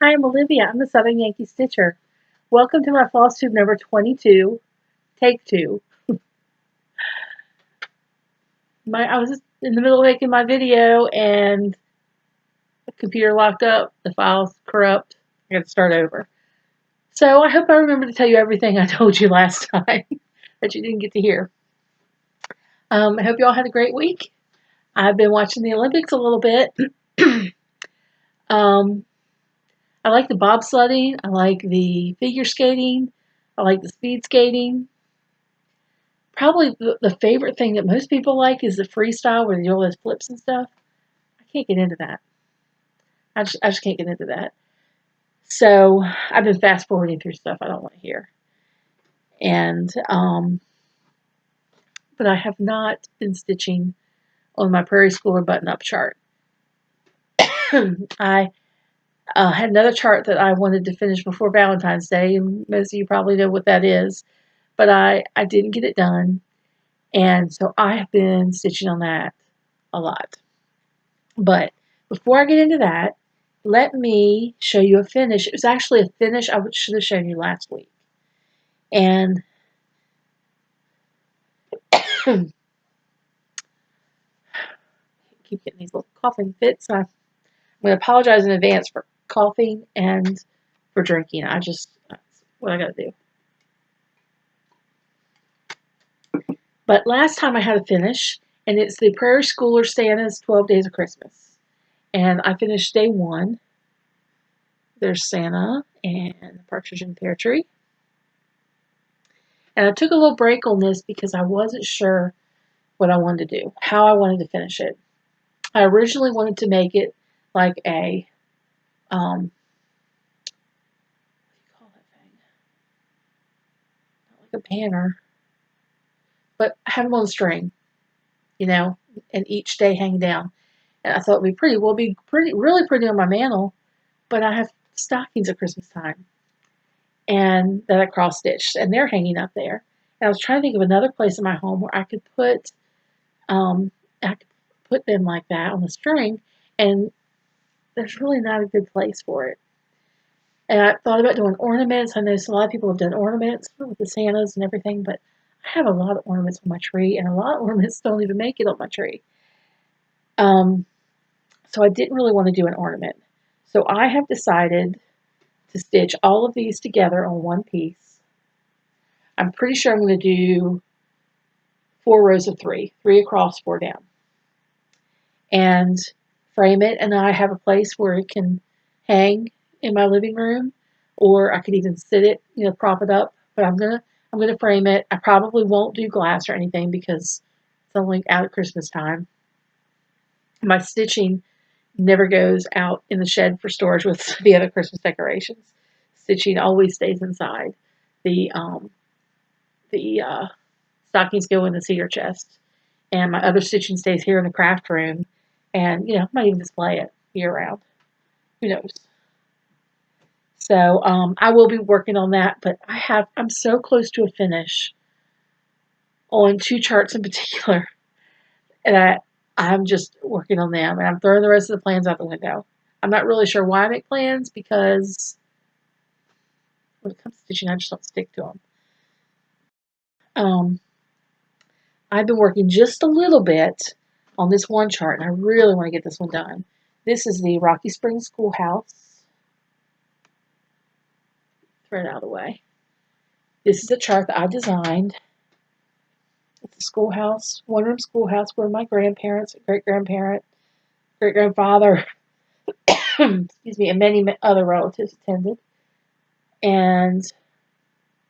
Hi, I'm Olivia. I'm the Southern Yankee Stitcher. Welcome to my Flosstube number 22, take 2. I was just in the middle of making my video and the computer locked up, the file's corrupt. I got to start over. So I hope I remember to tell you everything I told you last time that you didn't get to hear. I hope you all had a great week. I've been watching the Olympics a little bit. I like the bobsledding. I like the figure skating. I like the speed skating. Probably the favorite thing that most people like is the freestyle where they do all those flips and stuff. I can't get into that. I just can't get into that. So I've been fast forwarding through stuff I don't want to hear. And but I have not been stitching on my Prairie Schooler button-up chart. I had another chart that I wanted to finish before Valentine's Day, and most of you probably know what that is. But I didn't get it done, and so I have been stitching on that a lot. But before I get into that, let me show you a finish. It was actually a finish I should have shown you last week. And keep getting these little coughing fits. I'm going to apologize in advance for coughing and for drinking. That's what I got to do. But last time I had a finish, and it's the Prairie Schooler Santa's 12 Days of Christmas. And I finished day 1. There's Santa and the Partridge in the Pear Tree. And I took a little break on this because I wasn't sure what I wanted to do, how I wanted to finish it. I originally wanted to make it like a, what do you call that thing? Not like a banner, but have them on a string, and each day hang down. And I thought it'd be pretty. Well, it'd be really pretty on my mantle, but I have stockings at Christmas time, and that I cross stitched, and they're hanging up there. And I was trying to think of another place in my home where I could put them like that on the string, and there's really not a good place for it. And I thought about doing ornaments. I know a lot of people have done ornaments with the Santas and everything, but I have a lot of ornaments on my tree, and a lot of ornaments don't even make it on my tree. So I didn't really want to do an ornament. So I have decided to stitch all of these together on one piece. I'm pretty sure I'm going to do 4 rows of 3 across, 4 down, and frame it. And I have a place where it can hang in my living room, or I could even sit it, prop it up. But I'm gonna frame it. I probably won't do glass or anything because it's only out at Christmas time. My stitching never goes out in the shed for storage with the other Christmas decorations. Stitching always stays inside. The stockings go in the cedar chest, and my other stitching stays here in the craft room. And I might even display it year round. Who knows? So I will be working on that, but I'm so close to a finish on 2 charts in particular that I'm just working on them, and I'm throwing the rest of the plans out the window. I'm not really sure why I make plans, because when it comes to stitching, I just don't stick to them. I've been working just a little bit on this one chart, and I really want to get this one done. This is the Rocky Springs Schoolhouse. Throw it out of the way. This is a chart that I designed. It's a schoolhouse, one-room schoolhouse where my grandparents, great-grandparent, great-grandfather, excuse me, and many other relatives attended. And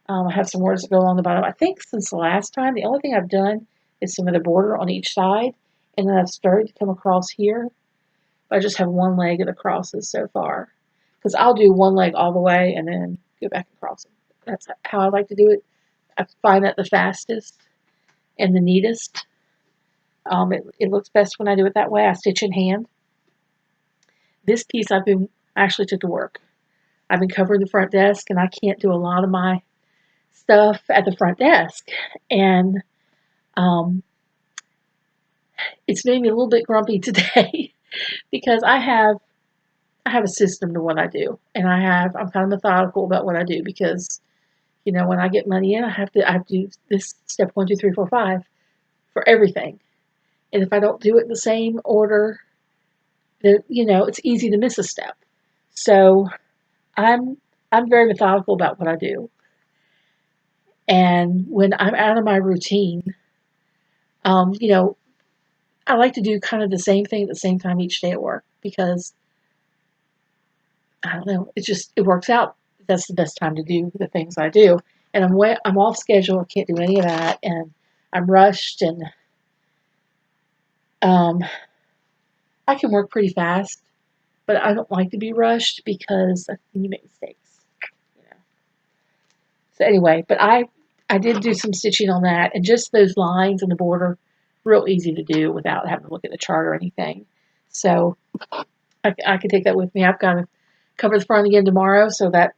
I have some words that go along the bottom. I think since the last time, the only thing I've done is some of the border on each side, and then I've started to come across here. But I just have one leg of the crosses so far, because I'll do one leg all the way and then go back and cross them. That's how I like to do it. I find that the fastest and the neatest. It looks best when I do it that way. I stitch in hand. This piece I actually took to work. I've been covering the front desk, and I can't do a lot of my stuff at the front desk. And it's made me a little bit grumpy today because I have I have a system to what I do, and I'm kind of methodical about what I do because, when I get money in, I have to do this step 1, 2, 3, 4, 5 for everything. And if I don't do it in the same order, then, it's easy to miss a step. So I'm I'm very methodical about what I do. And when I'm out of my routine, um, you know, I like to do kind of the same thing at the same time each day at work because I don't know, it works out. That's the best time to do the things I do. And I'm off schedule. I can't do any of that, and I'm rushed, and um, I can work pretty fast, but I don't like to be rushed because I think you make mistakes. You know. So anyway, but I did do some stitching on that, and just those lines in the border, real easy to do without having to look at the chart or anything. So I can take that with me. I've got to cover the front again tomorrow, so that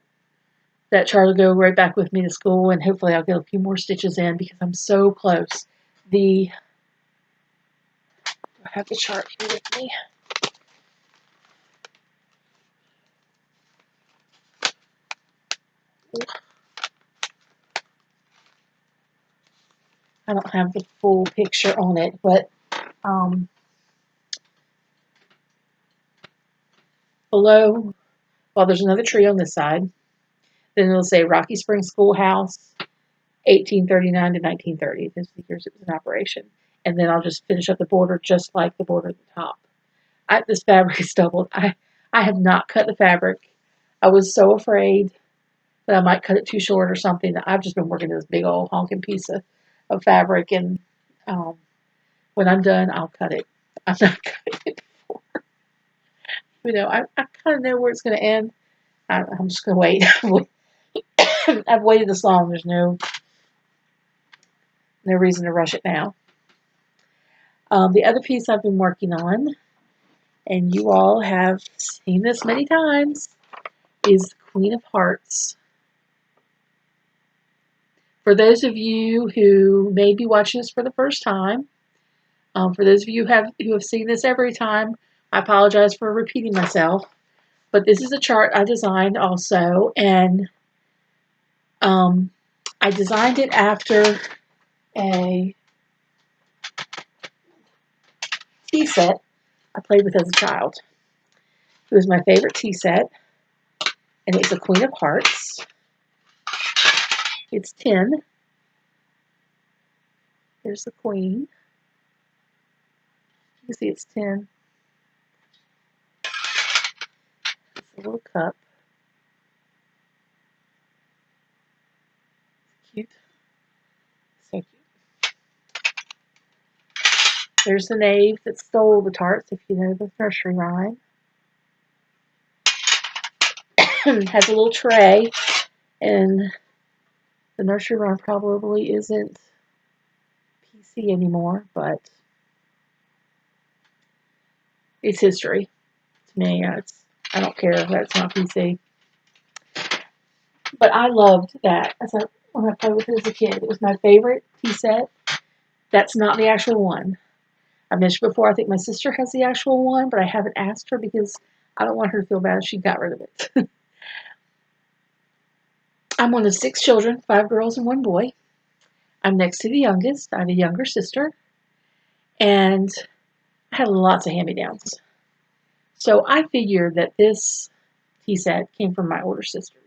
chart will go right back with me to school, and hopefully I'll get a few more stitches in because I'm so close. I have the chart here with me. I don't have the full picture on it, but below, well, there's another tree on this side. Then it'll say Rocky Springs Schoolhouse, 1839 to 1930. This is the years it was in operation. And then I'll just finish up the border just like the border at the top. This fabric is doubled. I have not cut the fabric. I was so afraid that I might cut it too short or something. I've just been working this big old honking piece of fabric, and um, when I'm done, I'll cut it. I'm not cutting it before. I kind of know where it's going to end. I'm just going to wait. I've waited this long. There's no reason to rush it now. The other piece I've been working on, and you all have seen this many times, is Queen of Hearts. For those of you who may be watching this for the first time, for those of you who have seen this every time, I apologize for repeating myself. But this is a chart I designed also, and I designed it after a tea set I played with as a child. It was my favorite tea set, and it's a Queen of Hearts. It's 10. Here's the Queen. You can see it's 10. It's a little cup. Cute. So cute. There's the knave that stole the tarts, if you know the nursery rhyme. Has a little tray, and the nursery rhyme probably isn't PC anymore, but it's history to me. I don't care if that's not PC. But I loved that when I played with it as a kid. It was my favorite tea set. That's not the actual one. I mentioned before, I think my sister has the actual one, but I haven't asked her because I don't want her to feel bad if she got rid of it. I'm one of 6 children, 5 girls and 1 boy. I'm next to the youngest. I have a younger sister, and I had lots of hand-me-downs. So I figured that this tea set came from my older sisters.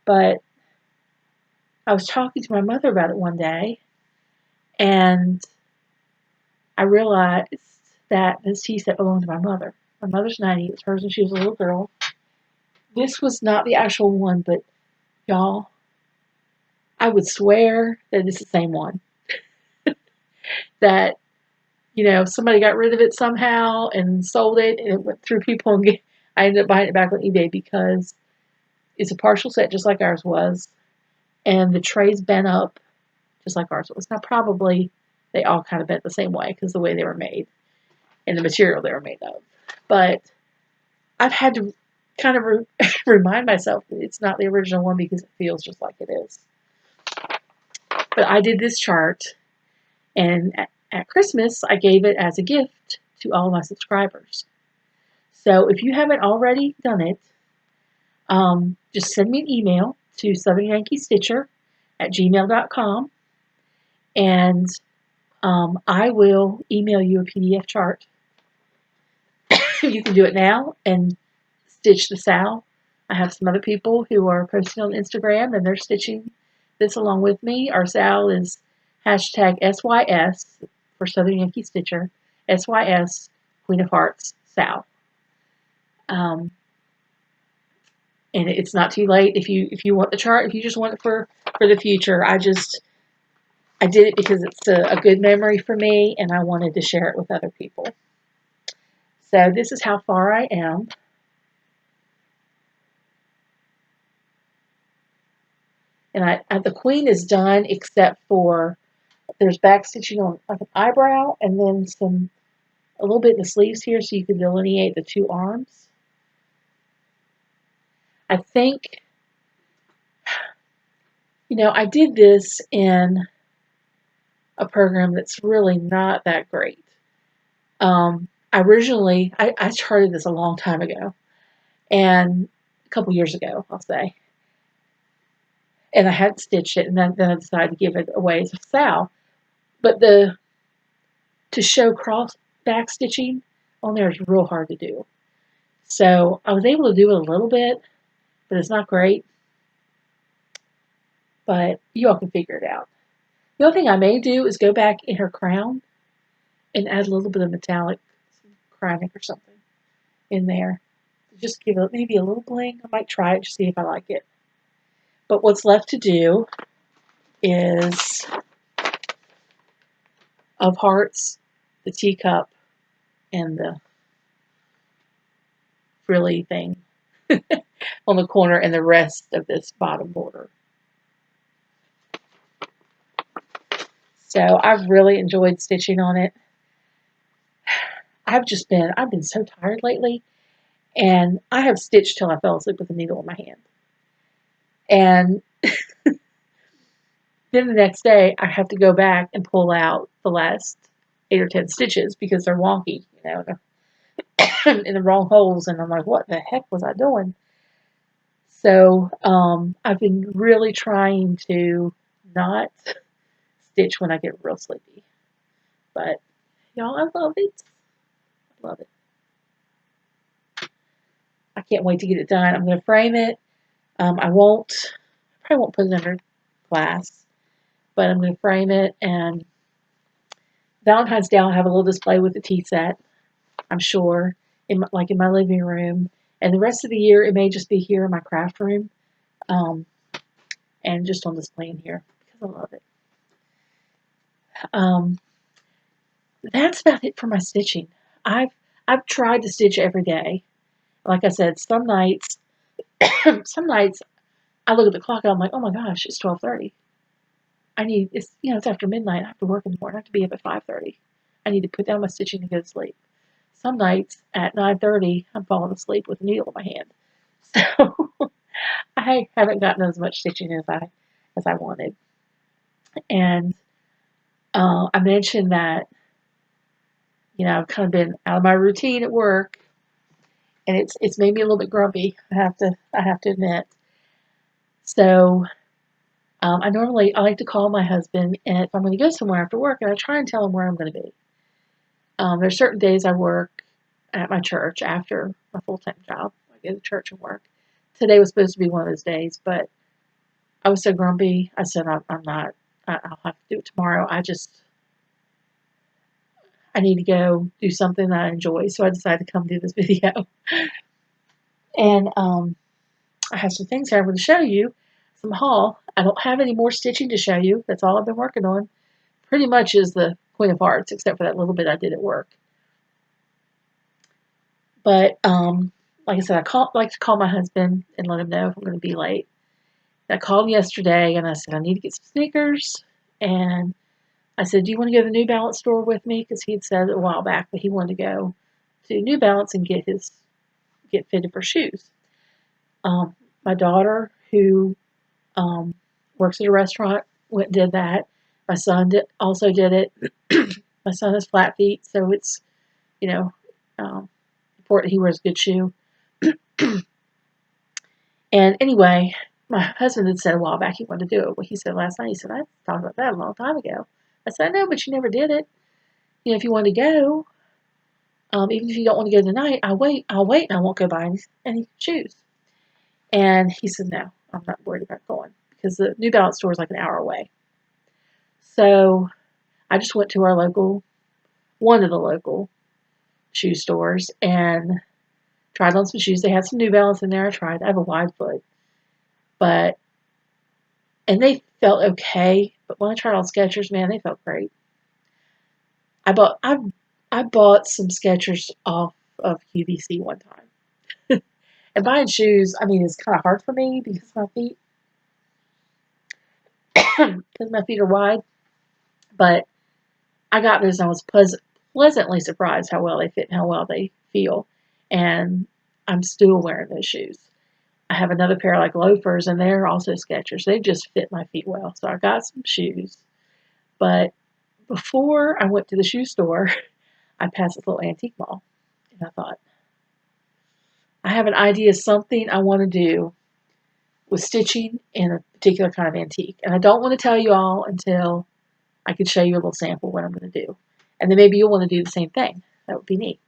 But I was talking to my mother about it one day, and I realized that this tea set belonged to my mother. My mother's 90. It was hers when she was a little girl. This was not the actual one, but y'all, I would swear that it's the same one. That, somebody got rid of it somehow and sold it, and it went through people, and I ended up buying it back on eBay because it's a partial set just like ours was, and the tray's bent up just like ours was. Now, probably they all kind of bent the same way because the way they were made and the material they were made of. But I've had to kind of remind myself that it's not the original one because it feels just like it is. But I did this chart, and at Christmas, I gave it as a gift to all of my subscribers. So if you haven't already done it, just send me an email to southernyankeestitcher@gmail.com, and I will email you a PDF chart. You can do it now and stitch the sow. I have some other people who are posting on Instagram, and they're stitching this along with me. Our sow is hashtag SYS for Southern Yankee Stitcher, SYS Queen of Hearts sow. And it's not too late if you want the chart. If you just want it for the future, I did it because it's a good memory for me, and I wanted to share it with other people. So this is how far I am. And the queen is done, except for there's back stitching on like an eyebrow, and then a little bit in the sleeves here, so you can delineate the two arms. I think, I did this in a program that's really not that great. I charted this a long time ago, and a couple years ago, I'll say. And I hadn't stitched it, and then I decided to give it away as a sow. But to show cross back stitching on there is real hard to do. So I was able to do it a little bit, but it's not great. But you all can figure it out. The only thing I may do is go back in her crown and add a little bit of metallic crowning or something in there. Just give it maybe a little bling. I might try it to see if I like it. But what's left to do is of hearts, the teacup, and the frilly thing on the corner, and the rest of this bottom border. So I've really enjoyed stitching on it. I've been so tired lately, and I have stitched till I fell asleep with a needle in my hand. And then the next day, I have to go back and pull out the last 8 or 10 stitches because they're wonky, in the wrong holes. And I'm like, what the heck was I doing? So I've been really trying to not stitch when I get real sleepy. But, y'all, I love it. I love it. I can't wait to get it done. I'm going to frame it. I probably won't put it under glass, but I'm going to frame it, and Valentine's Day I'll have a little display with the tea set, I'm sure, in my living room. And the rest of the year it may just be here in my craft room, and just on display in here because I love it. That's about it for my stitching. I've tried to stitch every day. Like I said, some nights I look at the clock and I'm like, oh my gosh, it's 12:30. It's after midnight. I have to work in the morning. I have to be up at 5:30. I need to put down my stitching and go to sleep. Some nights at 9:30, I'm falling asleep with a needle in my hand. So I haven't gotten as much stitching as I wanted. And I mentioned that I've kind of been out of my routine at work, and it's made me a little bit grumpy. I have to admit. So I like to call my husband, and if I'm going to go somewhere after work, and I try and tell him where I'm going to be. There's certain days I work at my church after my full-time job. I go to church and work. Today was supposed to be one of those days, but I was so grumpy. I said I'm not. I'll have to do it tomorrow. I need to go do something that I enjoy, so I decided to come do this video. And I have some things here I'm going to show you. Some haul. I don't have any more stitching to show you. That's all I've been working on. Pretty much is the Queen of Hearts, except for that little bit I did at work. But like I said, like to call my husband and let him know if I'm going to be late. I called him yesterday and I said I need to get some sneakers, and I said, do you want to go to the New Balance store with me? Because he had said a while back that he wanted to go to New Balance and get fitted for shoes. My daughter, who works at a restaurant, went and did that. My son also did it. My son has flat feet, so it's important important he wears a good shoe. And anyway, my husband had said a while back he wanted to do it. Well, he said last night, he said, I talked about that a long time ago. I said, I know, but you never did it. You know, if you want to go, even if you don't want to go tonight, I'll wait, and I won't go buy any shoes. And he said, no, I'm not worried about going because the New Balance store is like an hour away. So I just went to one of the local shoe stores and tried on some shoes. They had some New Balance in there. I have a wide foot, and they felt okay. But when I tried on Skechers, man, they felt great. I bought some Skechers off of QVC one time. And buying shoes, I mean, it's kind of hard for me because my feet are wide. But I got those and I was pleasantly surprised how well they fit and how well they feel. And I'm still wearing those shoes. I have another pair like loafers, and they're also Skechers. They just fit my feet well. So I got some shoes. But before I went to the shoe store, I passed this little antique mall. And I thought, I have an idea of something I want to do with stitching in a particular kind of antique. And I don't want to tell you all until I can show you a little sample of what I'm going to do. And then maybe you'll want to do the same thing. That would be neat.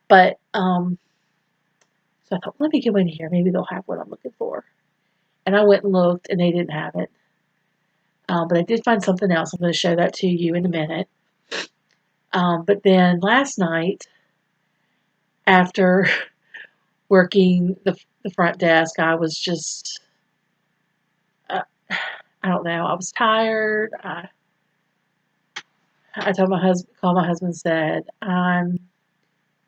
But, so I thought, let me go in here. Maybe they'll have what I'm looking for. And I went and looked, and they didn't have it. But I did find something else. I'm going to show that to you in a minute. But then last night, after working the front desk, I was just, I don't know, I was tired. I told called my husband and said, I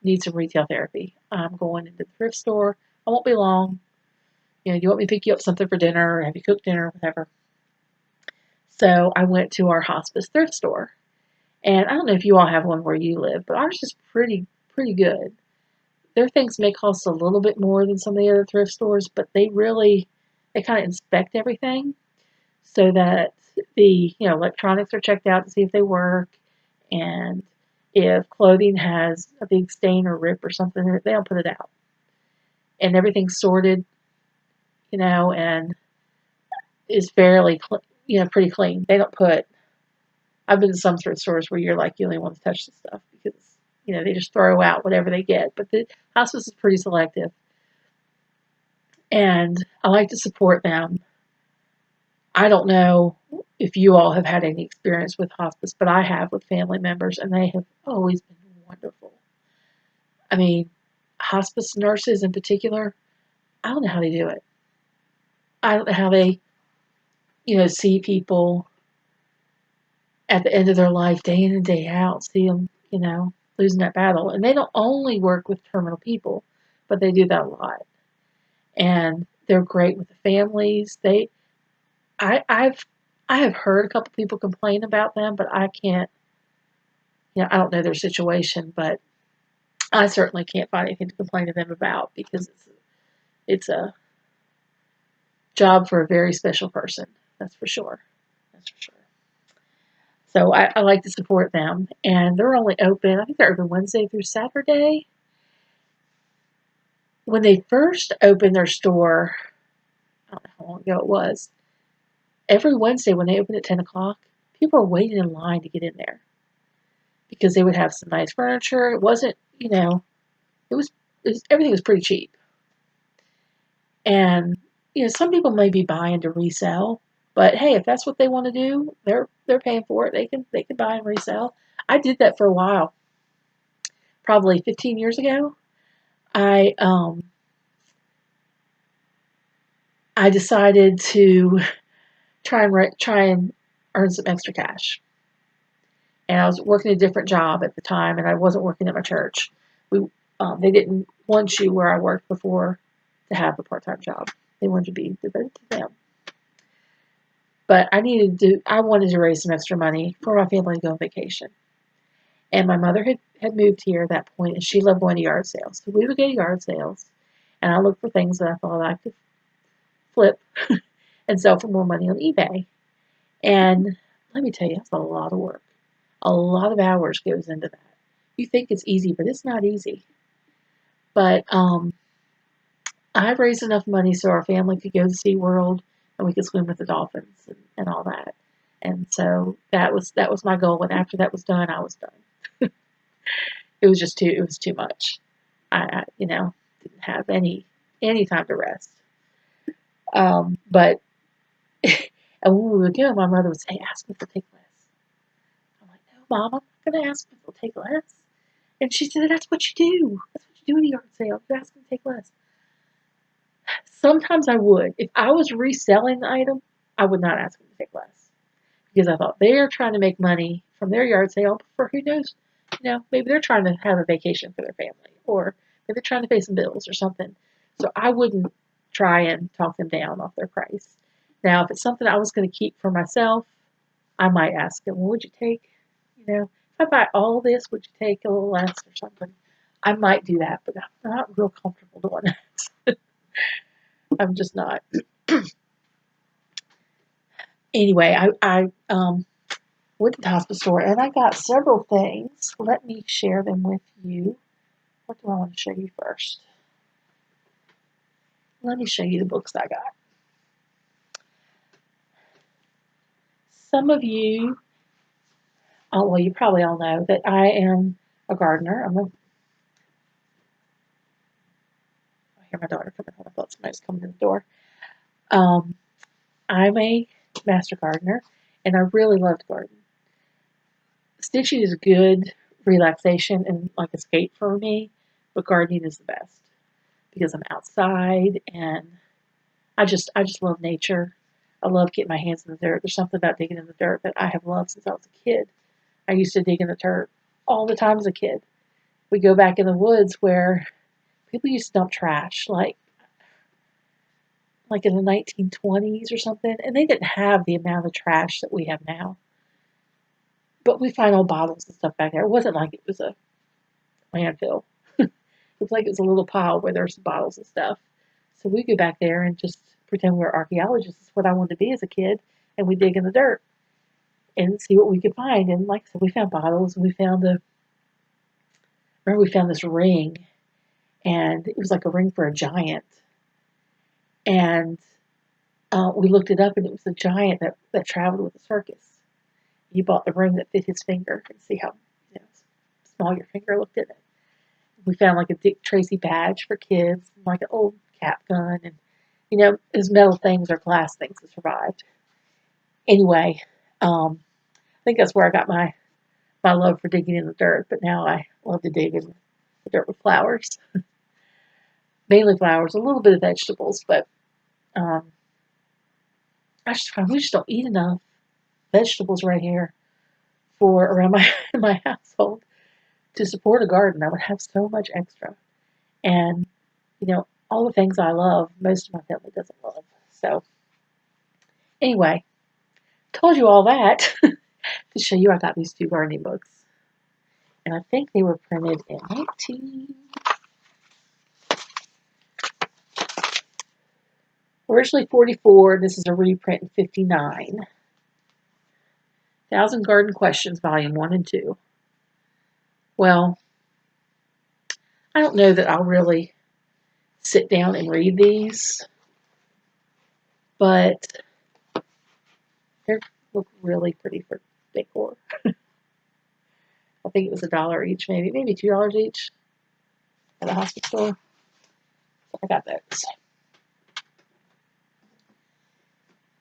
need some retail therapy. I'm going into the thrift store. I won't be long. You know, do you want me to pick you up something for dinner, or have you cooked dinner, whatever? So I went to our hospice thrift store. And I don't know if you all have one where you live, but ours is pretty good. Their things may cost a little bit more than some of the other thrift stores, but they kind of inspect everything so that the electronics are checked out to see if they work, and if clothing has a big stain or rip or something, they don't put it out. And everything's sorted, and is fairly, pretty clean. They don't put. I've been to some thrift stores where you're like, you only want to touch the stuff because, they just throw out whatever they get. But the hospice is pretty selective. And I like to support them. I don't know if you all have had any experience with hospice, but I have with family members, and they have always been wonderful. I mean, hospice nurses in particular, I don't know how they do it. I don't know how they, see people at the end of their life, day in and day out, see them, losing that battle. And they don't only work with terminal people, but they do that a lot. And they're great with the families. I have heard a couple people complain about them, but I can't, I don't know their situation, but I certainly can't find anything to complain to them about because it's a job for a very special person. That's for sure. So I like to support them, and they're only open, I think they're open Wednesday through Saturday. When they first opened their store, I don't know how long ago it was, every Wednesday when they opened at 10 o'clock, people were waiting in line to get in there because they would have some nice furniture. It wasn't, everything was pretty cheap. And, some people may be buying to resell, but hey, if that's what they want to do, they're paying for it. They can buy and resell. I did that for a while. Probably 15 years ago. I decided to try and earn some extra cash. And I was working a different job at the time, and I wasn't working at my church. They didn't want you where I worked before to have a part-time job. They wanted to be devoted to them. But I wanted to raise some extra money for my family to go on vacation. And my mother had moved here at that point, and she loved going to yard sales. So we would go to yard sales, and I looked for things that I thought I could flip and sell for more money on eBay. And let me tell you, that's a lot of work. A lot of hours goes into that. You think it's easy, but it's not easy. But I've raised enough money so our family could go to SeaWorld and we could swim with the dolphins and all that. And so that was my goal. And after that was done, I was done. It was too much. I didn't have any time to rest. But and when we would go, my mother would say, "Ask me if they'll take less." I'm like, "No, Mom, I'm not going to ask if they'll take less." And she said, "That's what you do. That's what you do in a yard sale. You ask them to take less." Sometimes I would. If I was reselling the item, I would not ask them to take less because I thought they're trying to make money from their yard sale for who knows, maybe they're trying to have a vacation for their family or maybe they're trying to pay some bills or something. So I wouldn't try and talk them down off their price. Now, if it's something I was going to keep for myself, I might ask them, "Well, would you take, if I buy all this, would you take a little less or something?" I might do that, but I'm not real comfortable doing that. I'm just not. Anyway, I went to the hospital store and I got several things. Let me share them with you. What do I want to show you first? Let me show you the books I got. Some of you, well, you probably all know that I am a gardener. I hear my daughter coming home. I thought somebody was coming to the door. I'm a master gardener, and I really love to garden. Stitching is good relaxation and like escape for me, but gardening is the best because I'm outside and I just love nature. I love getting my hands in the dirt. There's something about digging in the dirt that I have loved since I was a kid. I used to dig in the dirt all the time as a kid. We go back in the woods where people used to dump trash, like in the 1920s or something, and they didn't have the amount of trash that we have now. But we find old bottles and stuff back there. It wasn't like it was a landfill. It was like it was a little pile where there's bottles and stuff. So we go back there and just pretend we're archaeologists. That's what I wanted to be as a kid. And we dig in the dirt and see what we could find. And like I said, we found bottles and we found this ring. And it was like a ring for a giant. And we looked it up and it was a giant that traveled with the circus. He bought the ring that fit his finger and see how small your finger looked in it. We found like a Dick Tracy badge for kids, like an old cap gun, and his metal things or glass things that survived. Anyway, I think that's where I got my love for digging in the dirt. But now I love to dig in the dirt with flowers, mainly flowers, a little bit of vegetables. But I just find we just don't eat enough vegetables right here for around my household to support a garden. I would have so much extra, and all the things I love, most of my family doesn't love. So anyway, told you all that to show you I got these 2 gardening books. And I think they were printed in originally 44. This is a reprint in 59. 1,000 Garden Questions, Volume 1 and 2. Well, I don't know that I'll really sit down and read these, but they look really pretty for decor. I think it was $1 each, maybe $2 each at the hospital store. So I got those.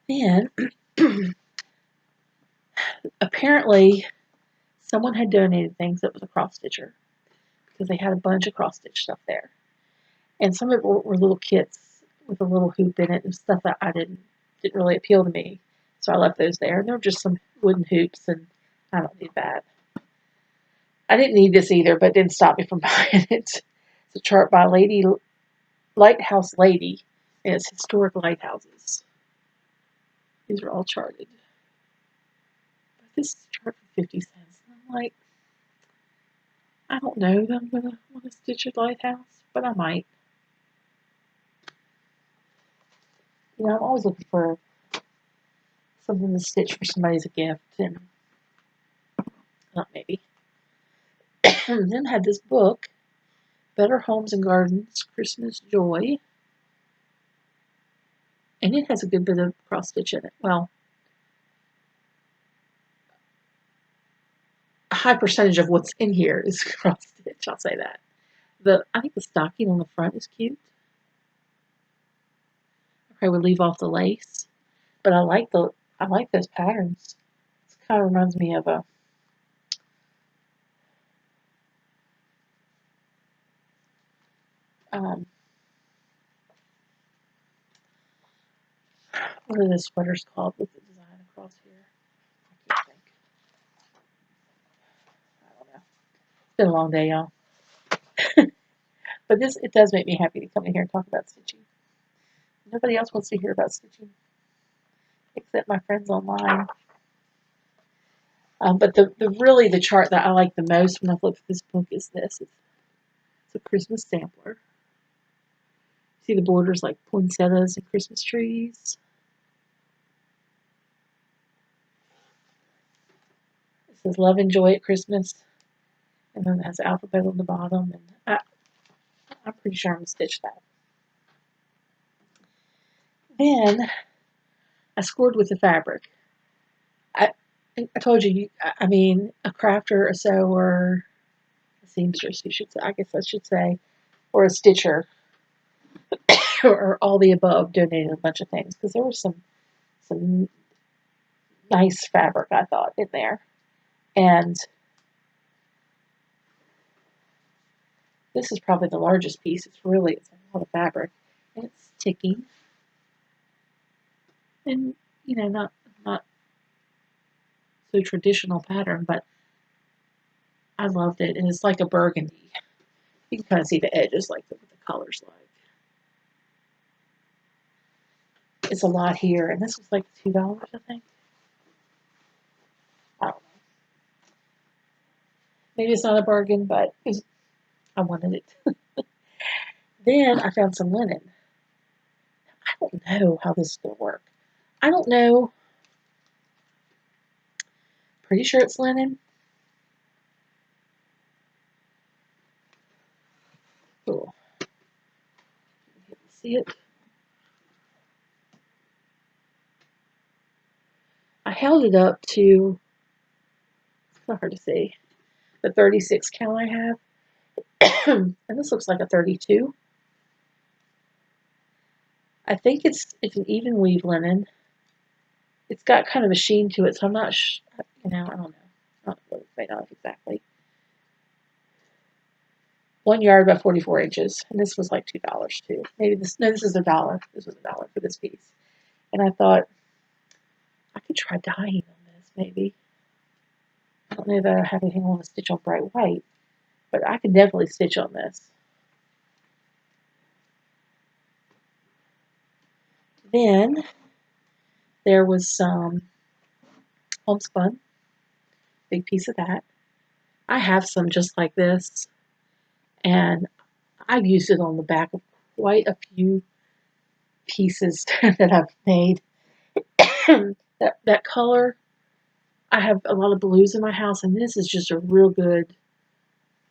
And apparently someone had donated things that was a cross stitcher because they had a bunch of cross stitch stuff there. And some of it were little kits with a little hoop in it and stuff that I didn't really appeal to me. So I left those there. And there were just some wooden hoops, and I don't need that. I didn't need this either, but it didn't stop me from buying it. It's a chart by Lighthouse Lady, and it's historic lighthouses. These are all charted. But this is a chart for 50 cents. And I'm like, I don't know that I'm going to want to stitch a lighthouse, but I might. I'm always looking for something to stitch for somebody as a gift, and not maybe. And then I had this book Better Homes and Gardens Christmas Joy. And it has a good bit of cross stitch in it. Well, a high percentage of what's in here is cross stitch, I'll say that. I think the stocking on the front is cute. I would leave off the lace, but I like those patterns. It kind of reminds me of a what are those sweaters called with the design across here? I can't think. I don't know. It's been a long day, y'all. But it does make me happy to come in here and talk about stitching. Nobody else wants to hear about stitching except my friends online. But the chart that I like the most when I've looked at this book is this. It's a Christmas sampler. See the borders like poinsettias and Christmas trees. It says love and joy at Christmas. And then it has the alphabet on the bottom. And I'm pretty sure I'm going to stitch that. Then I scored with the fabric. I told you, I mean, a crafter, a sewer, a seamstress, you should say, I guess I should say, or a stitcher, or all the above donated a bunch of things. Because there was some nice fabric, I thought, in there. And this is probably the largest piece. It's a lot of fabric. And it's ticking. And, you know, not so traditional pattern, but I loved it. And it's like a burgundy. You can kind of see the edges, like what the color's like. It's a lot here. And this was like $2, I think. I don't know. Maybe it's not a bargain, but I wanted it. Then I found some linen. I don't know how this is going to work. I don't know. Pretty sure it's linen. Cool. See it? I held it up to, it's not hard to see, the 36 count I have. And this looks like a 32. I think it's an even weave linen. It's got kind of a sheen to it, so I'm not, I don't know. I don't know exactly. 1 yard by 44 inches, and this was like $2 too. This is $1. This was $1 for this piece. And I thought, I could try dyeing on this, maybe. I don't know that I have anything I want to stitch on bright white, but I could definitely stitch on this. Then there was some homespun, big piece of that. I have some just like this, and I've used it on the back of quite a few pieces that I've made. that color, I have a lot of blues in my house, and this is just a real good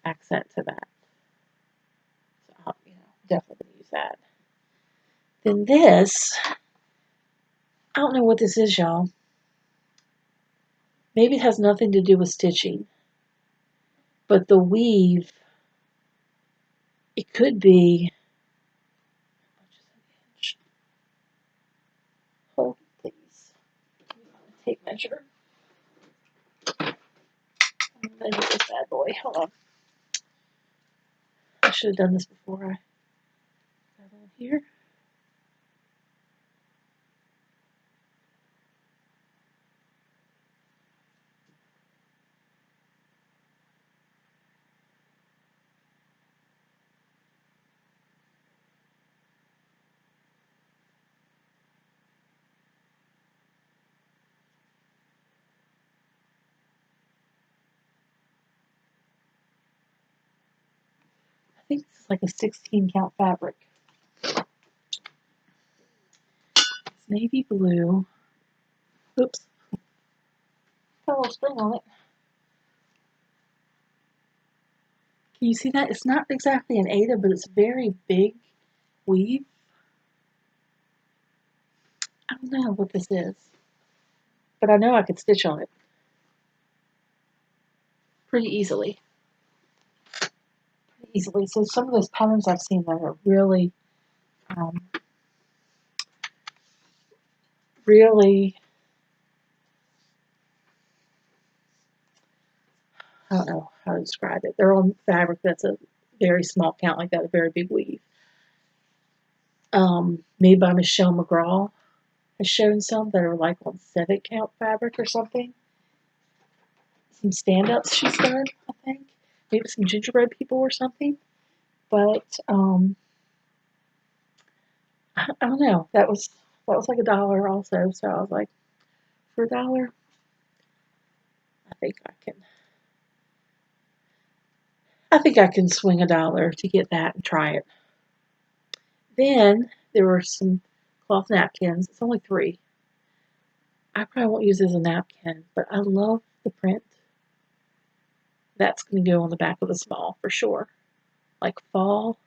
accent to that. So I'll, definitely use that. Then this, I don't know what this is, y'all. Maybe it has nothing to do with stitching, but the weave, it could be, hold please, tape measure. Measure this bad boy, hold on. I should have done this before I got on here. I think this is like a 16 count fabric. It's navy blue. Oops. Got a little spring on it. Can you see that? It's not exactly an Aida, but it's a very big weave. I don't know what this is, but I know I could stitch on it pretty easily. So some of those patterns I've seen that are really, really, I don't know how to describe it. They're on fabric that's a very small count like that, a very big weave. Made by Michelle McGraw has shown some that are like on 7 count fabric or something. Some stand-ups she's done, I think. Maybe some gingerbread people or something. But I don't know. That was like $1 also. So I was like, for $1, I think I can swing $1 to get that and try it. Then there were some cloth napkins. It's only 3. I probably won't use it as a napkin, but I love the print. That's going to go on the back of the small for sure. Like fall.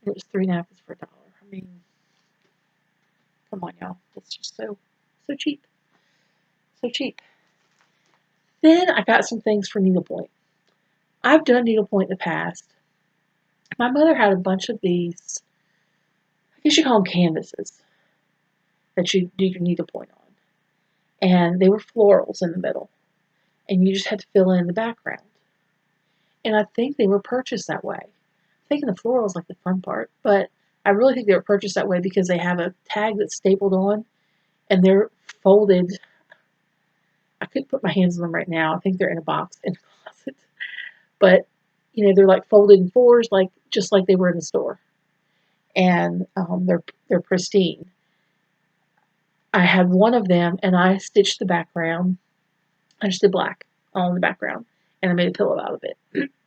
It was 3 napkins for $1. I mean, come on, y'all. It's just so cheap. So cheap. Then I got some things for needlepoint. I've done needlepoint in the past. My mother had a bunch of these, I guess you call them canvases, that you do your needlepoint on. And they were florals in the middle. And you just had to fill in the background. And I think they were purchased that way. I'm thinking the floral is like the fun part, but I really think they were purchased that way because they have a tag that's stapled on, and they're folded. I couldn't put my hands on them right now. I think they're in a box in the closet. But, you know, they're like folded in 4s, like just like they were in the store. And they're pristine. I had one of them, and I stitched the background. I just did black on the background, and I made a pillow out of it.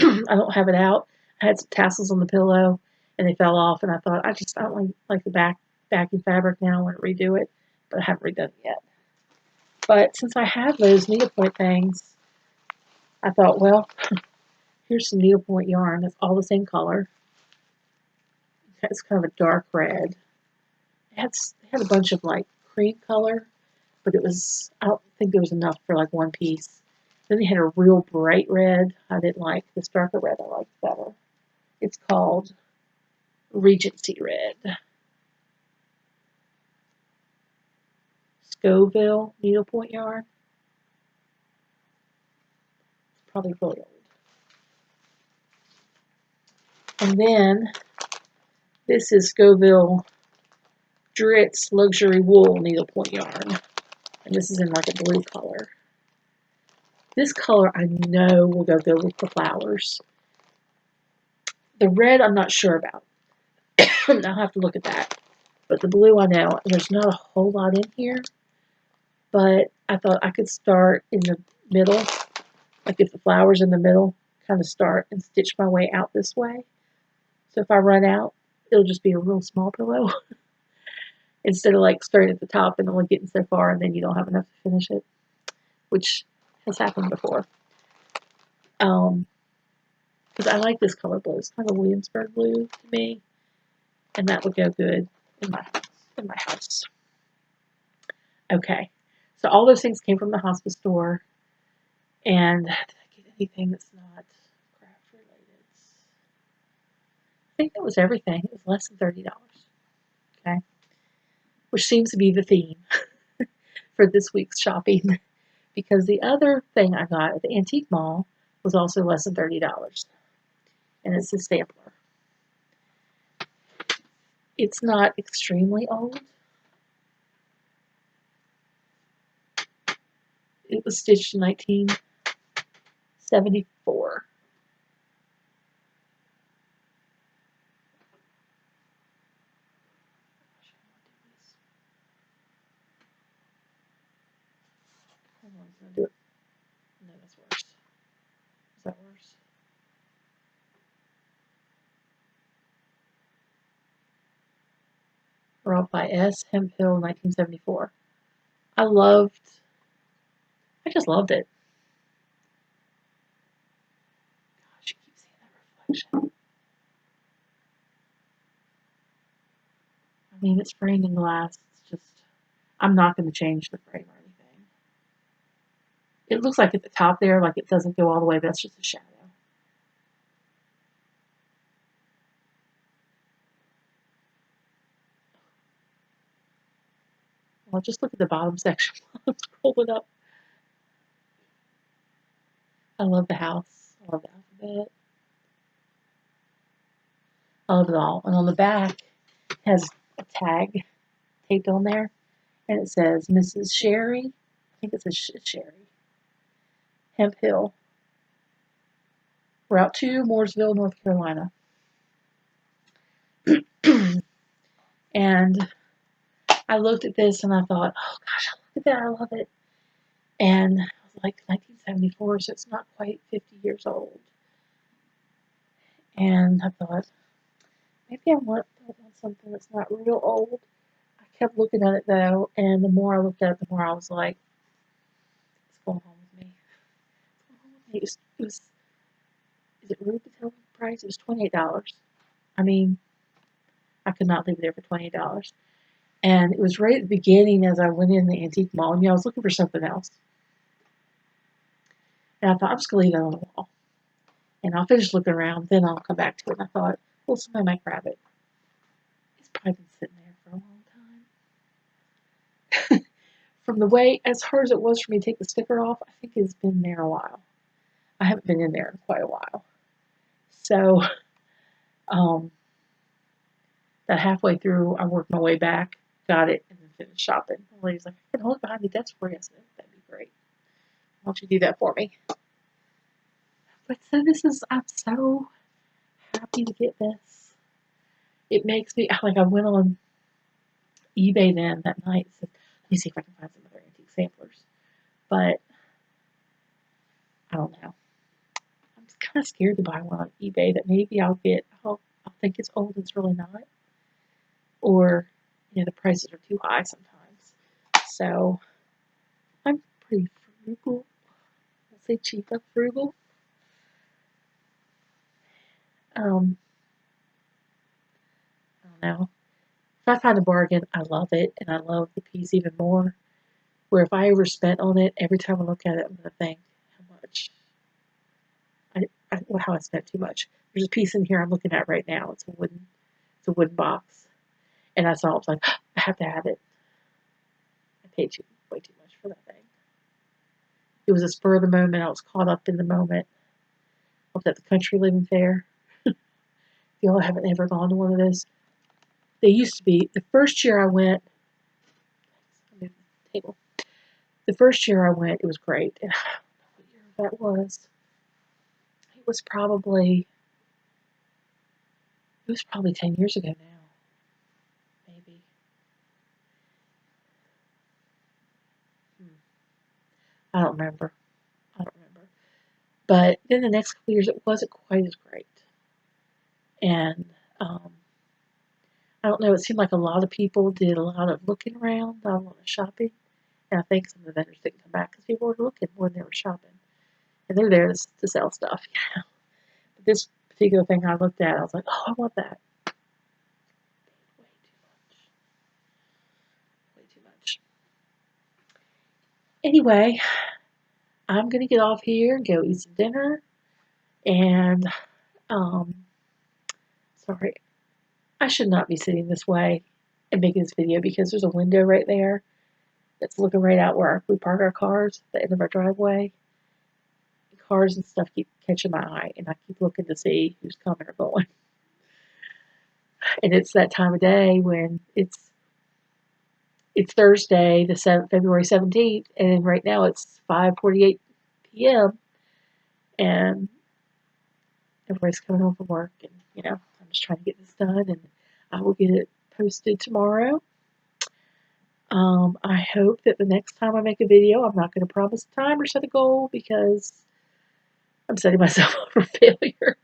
I don't have it out. I had some tassels on the pillow, and they fell off, and I thought, I don't like the backing fabric now. I want to redo it, but I haven't redone it yet. But since I have those needlepoint things, I thought, well, here's some needlepoint yarn that's all the same color. It's kind of a dark red. It had a bunch of like cream color, but I don't think there was enough for like one piece. Then they had a real bright red. I didn't like this darker red. I liked better. It's called Regency Red. Scoville needlepoint yarn. It's probably really old. And then this is Scoville Dritz Luxury Wool needlepoint yarn. And this is in like a blue color. This color I know will go good with the flowers. The red I'm not sure about. I'll have to look at that. But the blue I know. There's not a whole lot in here. But I thought I could start in the middle. Like if the flower's in the middle, kind of start and stitch my way out this way. So if I run out, it'll just be a real small pillow. Instead of like starting at the top and only getting so far and then you don't have enough to finish it. Which has happened before. Because I like this color blue. It's kind of a Williamsburg blue to me. And that would go good in my house. Okay. So all those things came from the hospice store. And did I get anything that's not craft related? I think that was everything. It was less than $30. Okay. Which seems to be the theme for this week's shopping. Because the other thing I got at the antique mall was also less than $30. And it's a sampler. It's not extremely old. It was stitched in 1974. Hold on, I'm gonna do it. No, that's worse. Is that worse? Brought by S. Hemphill, 1974. I just loved it. gosh. I mean, it's framed in glass. It's just, I'm not going to change the frame or anything. It looks like at the top there, like it doesn't go all the way, but that's just a shadow. Well, just look at the bottom section while I'm scrolling up. I love the house. I love the alphabet. I love it all. And on the back, it has a tag taped on there, and it says Mrs. Sherry. I think it says Sherry. Hemp Hill, Route 2, Mooresville, North Carolina. And I looked at this and I thought, oh gosh, look at that, I love it. And I was like 1974, so it's not quite 50 years old. And I thought, maybe I want something that's not real old. I kept looking at it though, and the more I looked at it, the more I was like, what's going on with me? What's going on with me? It was is it rude to tell the price? It was $28. I mean, I could not leave it there for $28. And it was right at the beginning as I went in the antique mall. And, I was looking for something else. And I thought, I'm just going to leave that on the wall. And I'll finish looking around, then I'll come back to it. And I thought, well, somebody might grab it. It's probably been sitting there for a long time. From the way, as hard as it was for me to take the sticker off, I think it's been there a while. I haven't been in there in quite a while. So, that halfway through, I worked my way back, got it, and then finished shopping. The lady's like, I can hold it behind the desk for you. I said, that'd be great. Why don't you do that for me? But so I'm so happy to get this. It makes me, like, I went on eBay then that night and said, let me see if I can find some other antique samplers. But, I don't know. I'm kind of scared to buy one on eBay that maybe I'll think it's old and it's really not. Or, the prices are too high sometimes. So, I'm pretty frugal. I'll say cheap, but frugal. I don't know. If I find a bargain, I love it, and I love the piece even more. Where if I overspent on it, every time I look at it, I'm going to think how much. How I spent too much. There's a piece in here I'm looking at right now. It's a wooden box, and I saw it. I was like, I have to have it. I paid way too much for that thing. It was a spur of the moment. I was caught up in the moment. I was at the country living fair. If y'all haven't ever gone to one of those, they used to be. The first year I went, The first year I went, it was great. And I don't know what year that was. It was probably 10 years ago now. Maybe. I don't remember. But then the next couple years, it wasn't quite as great. And I don't know, it seemed like a lot of people did a lot of looking around, not a lot of shopping. And I think some of the vendors didn't come back because people were looking more than they were shopping. And they're there to sell stuff, But this particular thing I looked at, I was like, oh, I want that. Way too much. Anyway, I'm going to get off here and go eat some dinner. And, sorry, I should not be sitting this way and making this video because there's a window right there that's looking right out where we park our cars at the end of our driveway. Cars and stuff keep catching my eye, and I keep looking to see who's coming or going. And it's that time of day when it's Thursday, February 17th, and right now it's 5:48 p.m. and everybody's coming home from work, and I'm just trying to get this done, and I will get it posted tomorrow. I hope that the next time I make a video, I'm not going to promise a time or set a goal because I'm setting myself up for failure.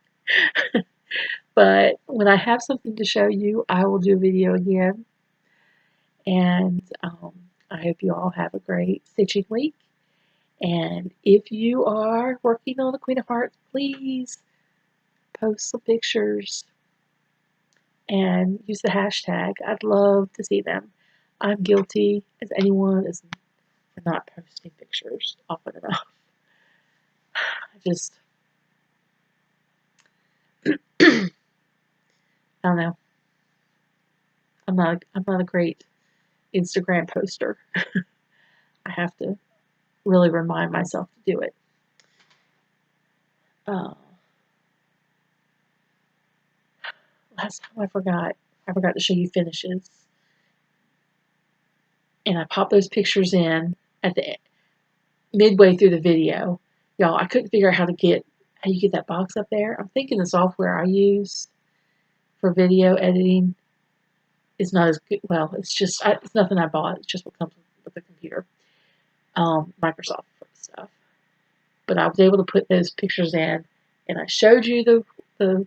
But when I have something to show you, I will do a video again. And I hope you all have a great stitching week. And if you are working on the Queen of Hearts, please post some pictures and use the hashtag. I'd love to see them. I'm guilty as anyone is for not posting pictures often enough. I just, I don't know. I'm not a great Instagram poster. I have to really remind myself to do it. Last time I forgot to show you finishes. And I popped those pictures in at the midway through the video. Y'all, I couldn't figure out how you get that box up there. I'm thinking the software I use for video editing is not as good. Well, it's nothing I bought. It's just what comes with the computer. Microsoft stuff. But I was able to put those pictures in, and I showed you the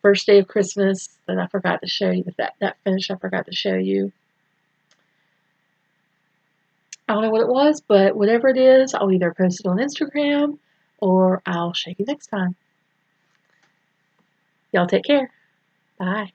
first day of Christmas that I forgot to show you, that finish I forgot to show you. I don't know what it was, but whatever it is, I'll either post it on Instagram or I'll show you next time. Y'all take care. Bye.